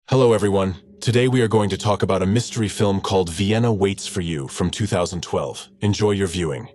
Hello everyone. Today we are going to talk about a mystery film called Vienna Waits for You from 2012. Enjoy your viewing.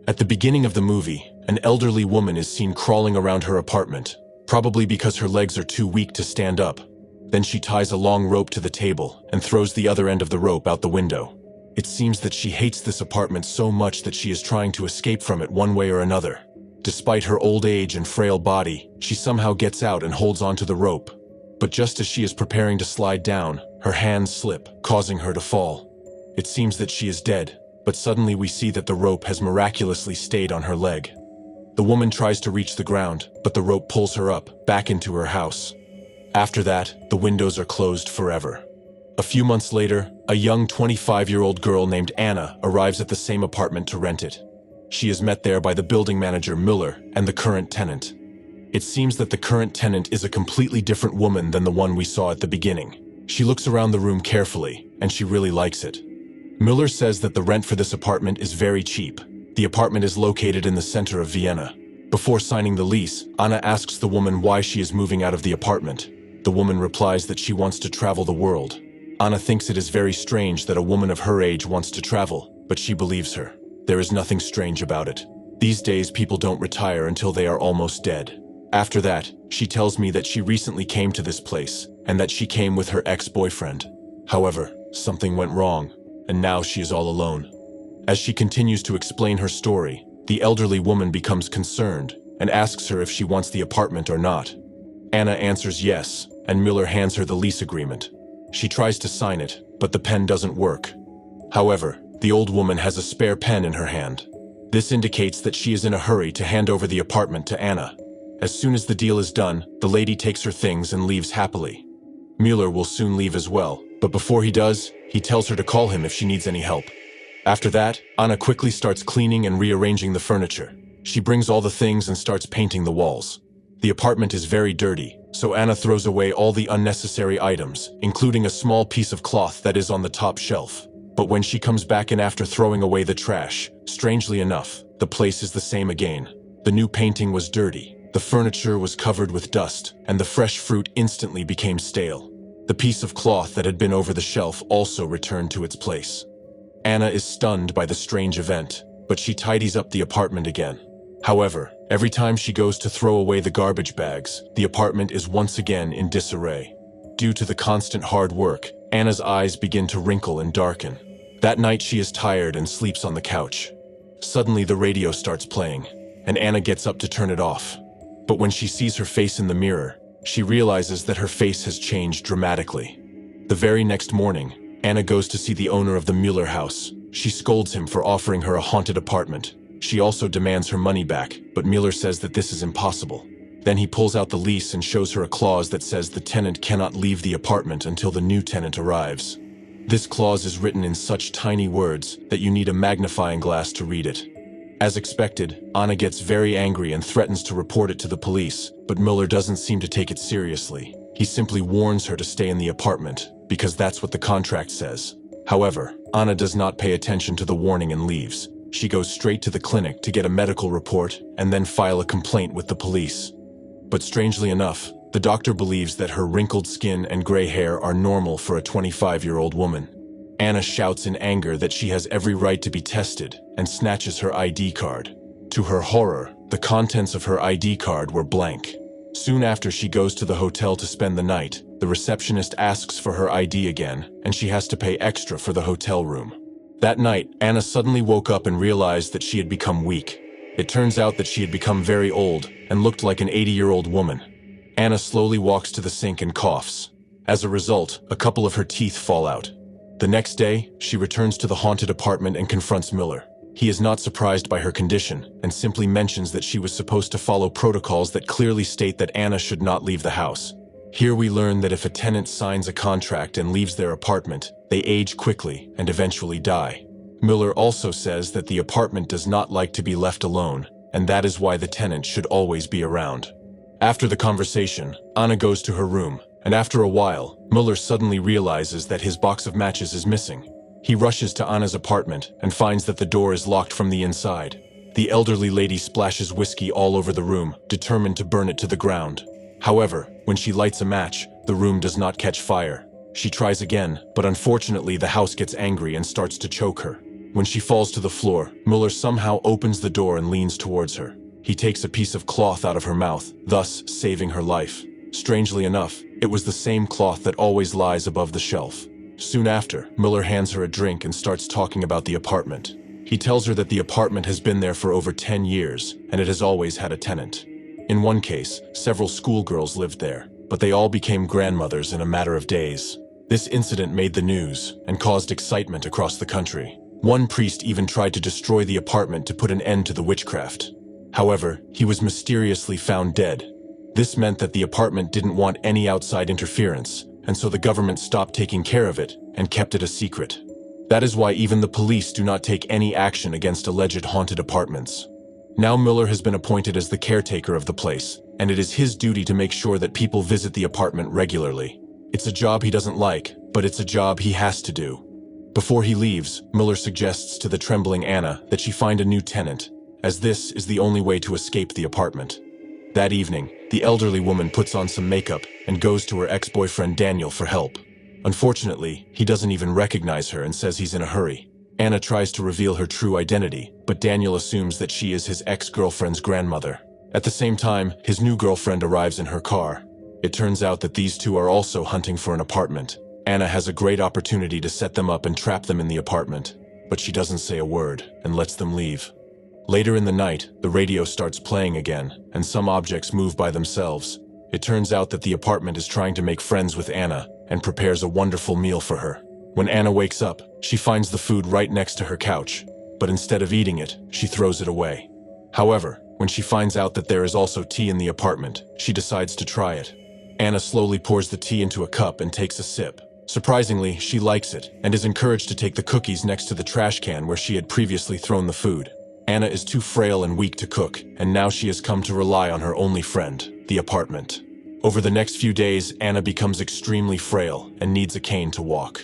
At the beginning of the movie, an elderly woman is seen crawling around her apartment, probably because her legs are too weak to stand up. Then she ties a long rope to the table and throws the other end of the rope out the window. It seems that she hates this apartment so much that she is trying to escape from it one way or another. Despite her old age and frail body, she somehow gets out and holds onto the rope. But just as she is preparing to slide down, her hands slip, causing her to fall. It seems that she is dead, but suddenly we see that the rope has miraculously stayed on her leg. The woman tries to reach the ground, but the rope pulls her up, back into her house. After that, the windows are closed forever. A few months later, a young 25-year-old girl named Anna arrives at the same apartment to rent it. She is met there by the building manager Müller and the current tenant. It seems that the current tenant is a completely different woman than the one we saw at the beginning. She looks around the room carefully, and she really likes it. Müller says that the rent for this apartment is very cheap. The apartment is located in the center of Vienna. Before signing the lease, Anna asks the woman why she is moving out of the apartment. The woman replies that she wants to travel the world. Anna thinks it is very strange that a woman of her age wants to travel, but she believes her. There is nothing strange about it. These days, people don't retire until they are almost dead. After that, she tells me that she recently came to this place, and that she came with her ex-boyfriend. However, something went wrong, and now she is all alone. As she continues to explain her story, the elderly woman becomes concerned and asks her if she wants the apartment or not. Anna answers yes, and Müller hands her the lease agreement. She tries to sign it, but the pen doesn't work. However, the old woman has a spare pen in her hand. This indicates that she is in a hurry to hand over the apartment to Anna. As soon as the deal is done, the lady takes her things and leaves happily. Müller will soon leave as well, but before he does, he tells her to call him if she needs any help. After that, Anna quickly starts cleaning and rearranging the furniture. She brings all the things and starts painting the walls. The apartment is very dirty, so Anna throws away all the unnecessary items, including a small piece of cloth that is on the top shelf. But when she comes back in after throwing away the trash, strangely enough, the place is the same again. The new painting was dirty. The furniture was covered with dust, and the fresh fruit instantly became stale. The piece of cloth that had been over the shelf also returned to its place. Anna is stunned by the strange event, but she tidies up the apartment again. However, every time she goes to throw away the garbage bags, the apartment is once again in disarray. Due to the constant hard work, Anna's eyes begin to wrinkle and darken. That night she is tired and sleeps on the couch. Suddenly the radio starts playing, and Anna gets up to turn it off. But when she sees her face in the mirror, she realizes that her face has changed dramatically. The very next morning, Anna goes to see the owner of the Müller house. She scolds him for offering her a haunted apartment. She also demands her money back, but Müller says that this is impossible. Then he pulls out the lease and shows her a clause that says the tenant cannot leave the apartment until the new tenant arrives. This clause is written in such tiny words that you need a magnifying glass to read it. As expected, Anna gets very angry and threatens to report it to the police, but Müller doesn't seem to take it seriously. He simply warns her to stay in the apartment, because that's what the contract says. However, Anna does not pay attention to the warning and leaves. She goes straight to the clinic to get a medical report and then file a complaint with the police. But strangely enough, the doctor believes that her wrinkled skin and gray hair are normal for a 25-year-old woman. Anna shouts in anger that she has every right to be tested and snatches her ID card. To her horror, the contents of her ID card were blank. Soon after she goes to the hotel to spend the night, the receptionist asks for her ID again, and she has to pay extra for the hotel room. That night, Anna suddenly woke up and realized that she had become weak. It turns out that she had become very old and looked like an 80-year-old woman. Anna slowly walks to the sink and coughs. As a result, a couple of her teeth fall out. The next day, she returns to the haunted apartment and confronts Müller. He is not surprised by her condition and simply mentions that she was supposed to follow protocols that clearly state that Anna should not leave the house. Here we learn that if a tenant signs a contract and leaves their apartment, they age quickly and eventually die. Müller also says that the apartment does not like to be left alone, and that is why the tenant should always be around. After the conversation, Anna goes to her room, and after a while, Müller suddenly realizes that his box of matches is missing. He rushes to Anna's apartment and finds that the door is locked from the inside. The elderly lady splashes whiskey all over the room, determined to burn it to the ground. However, when she lights a match, The room does not catch fire. She tries again, but unfortunately the house gets angry and starts to choke her. When she falls to the floor, Mueller somehow opens the door and leans towards her. He takes a piece of cloth out of her mouth, thus saving her life. Strangely enough, it was the same cloth that always lies above the shelf. Soon after, Mueller hands her a drink and starts talking about the apartment. He tells her that the apartment has been there for over 10 years, and it has always had a tenant. In one case, several schoolgirls lived there, but they all became grandmothers in a matter of days. This incident made the news and caused excitement across the country. One priest even tried to destroy the apartment to put an end to the witchcraft. However, he was mysteriously found dead. This meant that the apartment didn't want any outside interference, and so the government stopped taking care of it and kept it a secret. That is why even the police do not take any action against alleged haunted apartments. Now Mueller has been appointed as the caretaker of the place, and it is his duty to make sure that people visit the apartment regularly. It's a job he doesn't like, but it's a job he has to do. Before he leaves, Mueller suggests to the trembling Anna that she find a new tenant, as this is the only way to escape the apartment. That evening, the elderly woman puts on some makeup and goes to her ex-boyfriend Daniel for help. Unfortunately, he doesn't even recognize her and says he's in a hurry. Anna tries to reveal her true identity, but Daniel assumes that she is his ex-girlfriend's grandmother. At the same time, his new girlfriend arrives in her car. It turns out that these two are also hunting for an apartment. Anna has a great opportunity to set them up and trap them in the apartment, but she doesn't say a word and lets them leave. Later in the night, the radio starts playing again, and some objects move by themselves. It turns out that the apartment is trying to make friends with Anna and prepares a wonderful meal for her. When Anna wakes up, she finds the food right next to her couch, but instead of eating it, she throws it away. However, when she finds out that there is also tea in the apartment, she decides to try it. Anna slowly pours the tea into a cup and takes a sip. Surprisingly, she likes it and is encouraged to take the cookies next to the trash can where she had previously thrown the food. Anna is too frail and weak to cook, and now she has come to rely on her only friend, the apartment. Over the next few days, Anna becomes extremely frail and needs a cane to walk.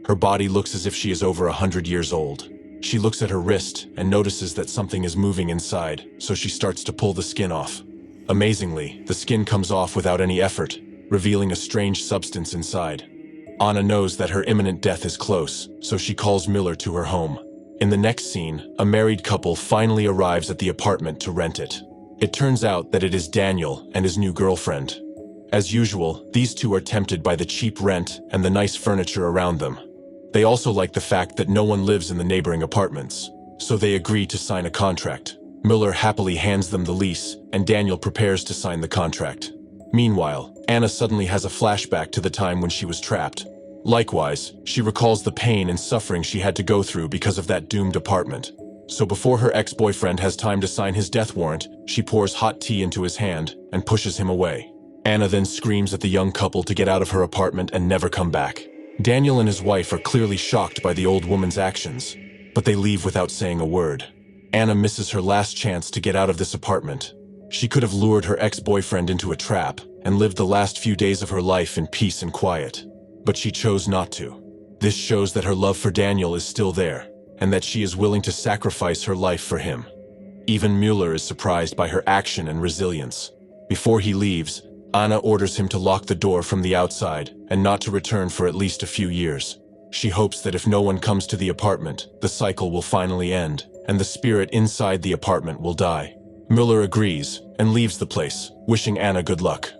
Her body looks as if she is over 100 years old. She looks at her wrist and notices that something is moving inside, so she starts to pull the skin off. Amazingly, the skin comes off without any effort, revealing a strange substance inside. Anna knows that her imminent death is close, so she calls Mueller to her home. In the next scene, a married couple finally arrives at the apartment to rent it. It turns out that it is Daniel and his new girlfriend. As usual, these two are tempted by the cheap rent and the nice furniture around them. They also like the fact that no one lives in the neighboring apartments, so they agree to sign a contract. Mueller happily hands them the lease, and Daniel prepares to sign the contract. Meanwhile, Anna suddenly has a flashback to the time when she was trapped. Likewise, she recalls the pain and suffering she had to go through because of that doomed apartment. So before her ex-boyfriend has time to sign his death warrant, she pours hot tea into his hand and pushes him away. Anna then screams at the young couple to get out of her apartment and never come back. Daniel and his wife are clearly shocked by the old woman's actions, but they leave without saying a word. Anna misses her last chance to get out of this apartment. She could have lured her ex-boyfriend into a trap and lived the last few days of her life in peace and quiet. But she chose not to. This shows that her love for Daniel is still there, and that she is willing to sacrifice her life for him. Even Mueller is surprised by her action and resilience. Before he leaves, Anna orders him to lock the door from the outside and not to return for at least a few years. She hopes that if no one comes to the apartment, the cycle will finally end, and the spirit inside the apartment will die. Mueller agrees and leaves the place, wishing Anna good luck.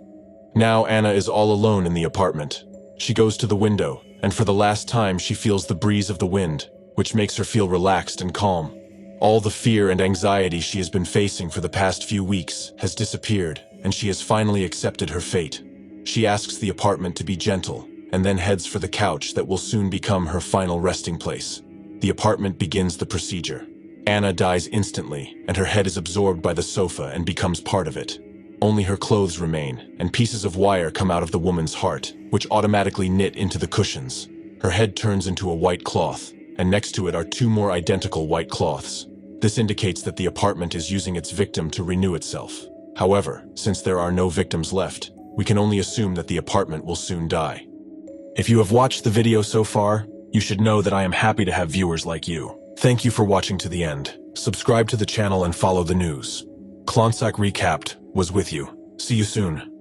Now Anna is all alone in the apartment. She goes to the window, and for the last time she feels the breeze of the wind, which makes her feel relaxed and calm. All the fear and anxiety she has been facing for the past few weeks has disappeared, and she has finally accepted her fate. She asks the apartment to be gentle, and then heads for the couch that will soon become her final resting place. The apartment begins the procedure. Anna dies instantly, and her head is absorbed by the sofa and becomes part of it. Only her clothes remain, and pieces of wire come out of the woman's heart, which automatically knit into the cushions. Her head turns into a white cloth, and next to it are two more identical white cloths. This indicates that the apartment is using its victim to renew itself. However, since there are no victims left, we can only assume that the apartment will soon die. If you have watched the video so far, you should know that I am happy to have viewers like you. Thank you for watching to the end. Subscribe to the channel and follow the news. Klontsak Recapped was with you. See you soon.